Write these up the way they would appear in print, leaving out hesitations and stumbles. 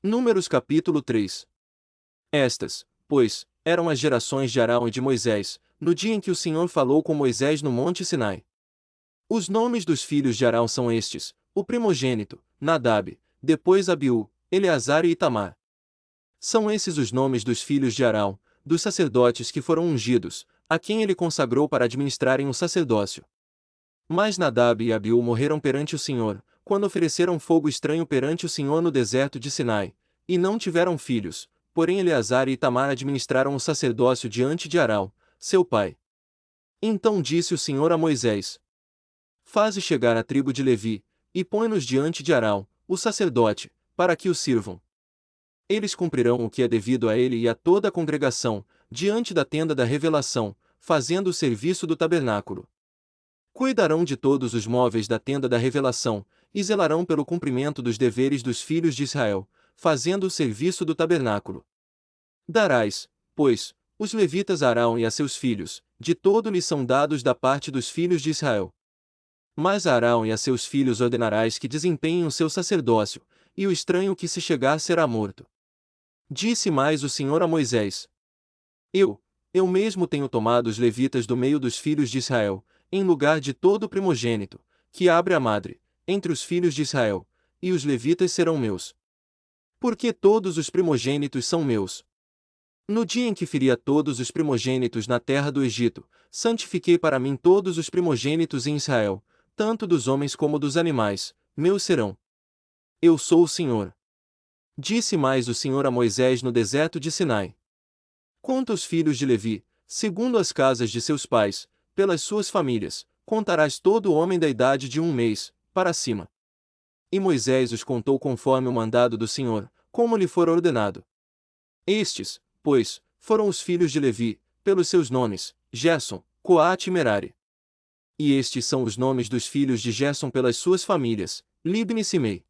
Números capítulo 3. Estas, pois, eram as gerações de Arão e de Moisés, no dia em que o Senhor falou com Moisés no monte Sinai. Os nomes dos filhos de Arão são estes: o primogênito, Nadab, depois Abiú, Eleazar e Itamar. São esses os nomes dos filhos de Arão, dos sacerdotes que foram ungidos, a quem ele consagrou para administrarem o sacerdócio. Mas Nadab e Abiú morreram perante o Senhor, quando ofereceram fogo estranho perante o Senhor no deserto de Sinai, e não tiveram filhos, porém Eleazar e Itamar administraram o sacerdócio diante de Arão, seu pai. Então disse o Senhor a Moisés: Faze chegar a tribo de Levi, e põe-nos diante de Arão, o sacerdote, para que o sirvam. Eles cumprirão o que é devido a ele e a toda a congregação, diante da tenda da revelação, fazendo o serviço do tabernáculo. Cuidarão de todos os móveis da tenda da revelação, e zelarão pelo cumprimento dos deveres dos filhos de Israel, fazendo o serviço do tabernáculo. Darás, pois, os levitas a Arão e a seus filhos, de todo lhes são dados da parte dos filhos de Israel. Mas a Arão e a seus filhos ordenarás que desempenhem o seu sacerdócio, e o estranho que se chegar será morto. Disse mais o Senhor a Moisés: Eu mesmo tenho tomado os levitas do meio dos filhos de Israel, em lugar de todo primogênito, que abre a madre, entre os filhos de Israel, e os levitas serão meus. Porque todos os primogênitos são meus. No dia em que feri a todos os primogênitos na terra do Egito, santifiquei para mim todos os primogênitos em Israel, tanto dos homens como dos animais, meus serão. Eu sou o Senhor. Disse mais o Senhor a Moisés no deserto de Sinai: Conta os filhos de Levi, segundo as casas de seus pais, pelas suas famílias, contarás todo homem da idade de 1 mês, para cima. E Moisés os contou conforme o mandado do Senhor, como lhe fora ordenado. Estes, pois, foram os filhos de Levi, pelos seus nomes: Gerson, Coate e Merari. E estes são os nomes dos filhos de Gerson pelas suas famílias: Libni e Simei.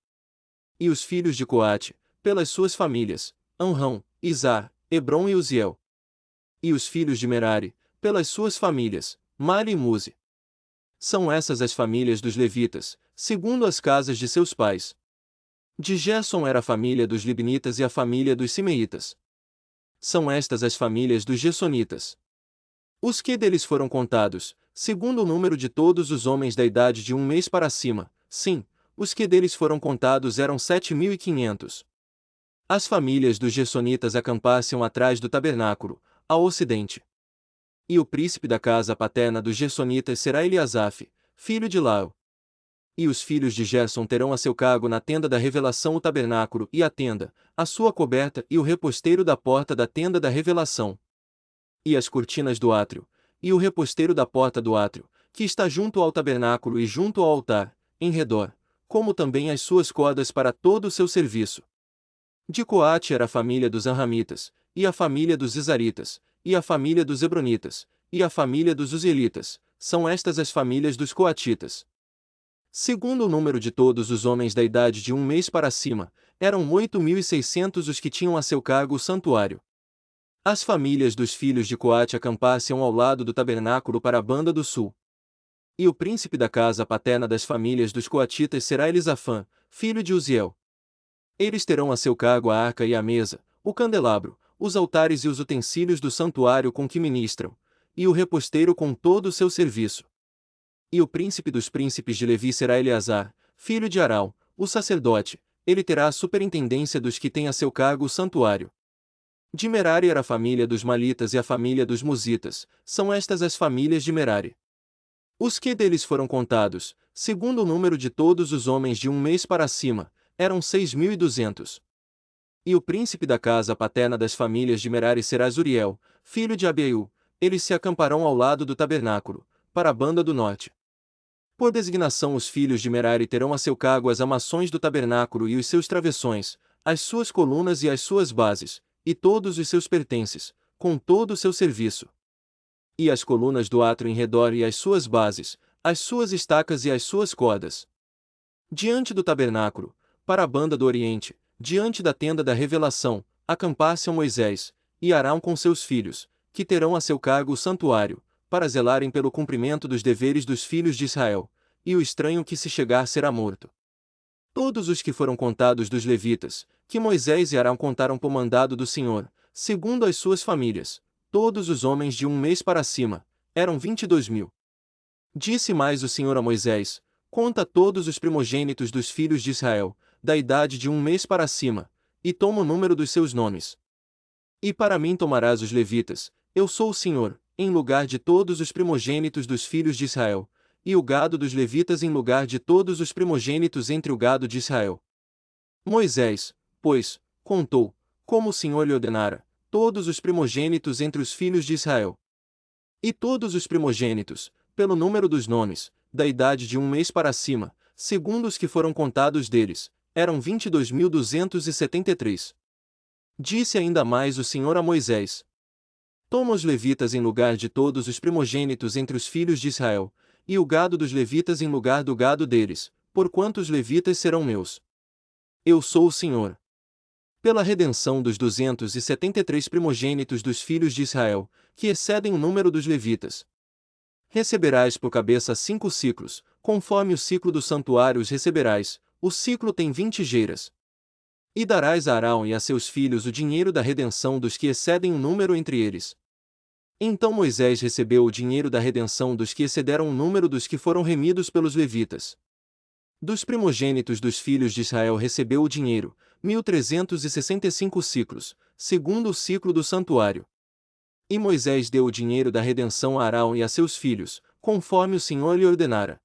E os filhos de Coate, pelas suas famílias: Amrão, Izar, Hebron e Uziel. E os filhos de Merari, pelas suas famílias: Mali e Muzi. São essas as famílias dos levitas, segundo as casas de seus pais. De Gerson era a família dos libnitas e a família dos simeitas. São estas as famílias dos gersonitas. Os que deles foram contados, segundo o número de todos os homens da idade de 1 mês para cima, sim, os que deles foram contados eram 7.500. As famílias dos gersonitas acampassem atrás do tabernáculo, ao ocidente. E o príncipe da casa paterna dos gersonitas será Eliasaf, filho de Lau. E os filhos de Gerson terão a seu cargo na tenda da revelação o tabernáculo e a tenda, a sua coberta e o reposteiro da porta da tenda da revelação. E as cortinas do átrio, e o reposteiro da porta do átrio, que está junto ao tabernáculo e junto ao altar, em redor, como também as suas cordas para todo o seu serviço. De Coate era a família dos Anramitas, e a família dos Izaritas, e a família dos Hebronitas, e a família dos Uzielitas, são estas as famílias dos Coatitas. Segundo o número de todos os homens da idade de 1 mês para cima, eram 8.600 os que tinham a seu cargo o santuário. As famílias dos filhos de Coate acampassem ao lado do tabernáculo para a banda do sul. E o príncipe da casa paterna das famílias dos Coatitas será Elisafã, filho de Uziel. Eles terão a seu cargo a arca e a mesa, o candelabro, os altares e os utensílios do santuário com que ministram, e o reposteiro com todo o seu serviço. E o príncipe dos príncipes de Levi será Eleazar, filho de Arão, o sacerdote, ele terá a superintendência dos que têm a seu cargo o santuário. De Merari era a família dos Malitas e a família dos Musitas, são estas as famílias de Merari. Os que deles foram contados, segundo o número de todos os homens de 1 mês para cima, eram 6.200. E o príncipe da casa paterna das famílias de Merari será Zuriel, filho de Abiú, eles se acamparão ao lado do tabernáculo, para a banda do norte. Por designação os filhos de Merari terão a seu cargo as amações do tabernáculo e os seus travessões, as suas colunas e as suas bases, e todos os seus pertences, com todo o seu serviço. E as colunas do átrio em redor e as suas bases, as suas estacas e as suas cordas. Diante do tabernáculo, para a banda do oriente, diante da tenda da revelação, acampassem Moisés, e Arão com seus filhos, que terão a seu cargo o santuário, para zelarem pelo cumprimento dos deveres dos filhos de Israel, e o estranho que se chegar será morto. Todos os que foram contados dos levitas, que Moisés e Arão contaram por mandado do Senhor, segundo as suas famílias, todos os homens de 1 mês para cima, eram 22.000. Disse mais o Senhor a Moisés: conta todos os primogênitos dos filhos de Israel, da idade de 1 mês para cima, e toma o número dos seus nomes. E para mim tomarás os levitas, eu sou o Senhor, em lugar de todos os primogênitos dos filhos de Israel, e o gado dos levitas em lugar de todos os primogênitos entre o gado de Israel. Moisés, pois, contou, como o Senhor lhe ordenara, todos os primogênitos entre os filhos de Israel. E todos os primogênitos, pelo número dos nomes, da idade de 1 mês para cima, segundo os que foram contados deles, eram 22.273. Disse ainda mais o Senhor a Moisés: toma os levitas em lugar de todos os primogênitos entre os filhos de Israel, e o gado dos levitas em lugar do gado deles, porquanto os levitas serão meus. Eu sou o Senhor. Pela redenção dos 273 primogênitos dos filhos de Israel, que excedem o número dos levitas. Receberás por cabeça 5 siclos, conforme o ciclo do santuário os receberás, o ciclo tem 20 geiras. E darás a Arão e a seus filhos o dinheiro da redenção dos que excedem o número entre eles. Então Moisés recebeu o dinheiro da redenção dos que excederam o número dos que foram remidos pelos levitas. Dos primogênitos dos filhos de Israel recebeu o dinheiro, 1.365 siclos, segundo o ciclo do santuário. E Moisés deu o dinheiro da redenção a Arão e a seus filhos, conforme o Senhor lhe ordenara.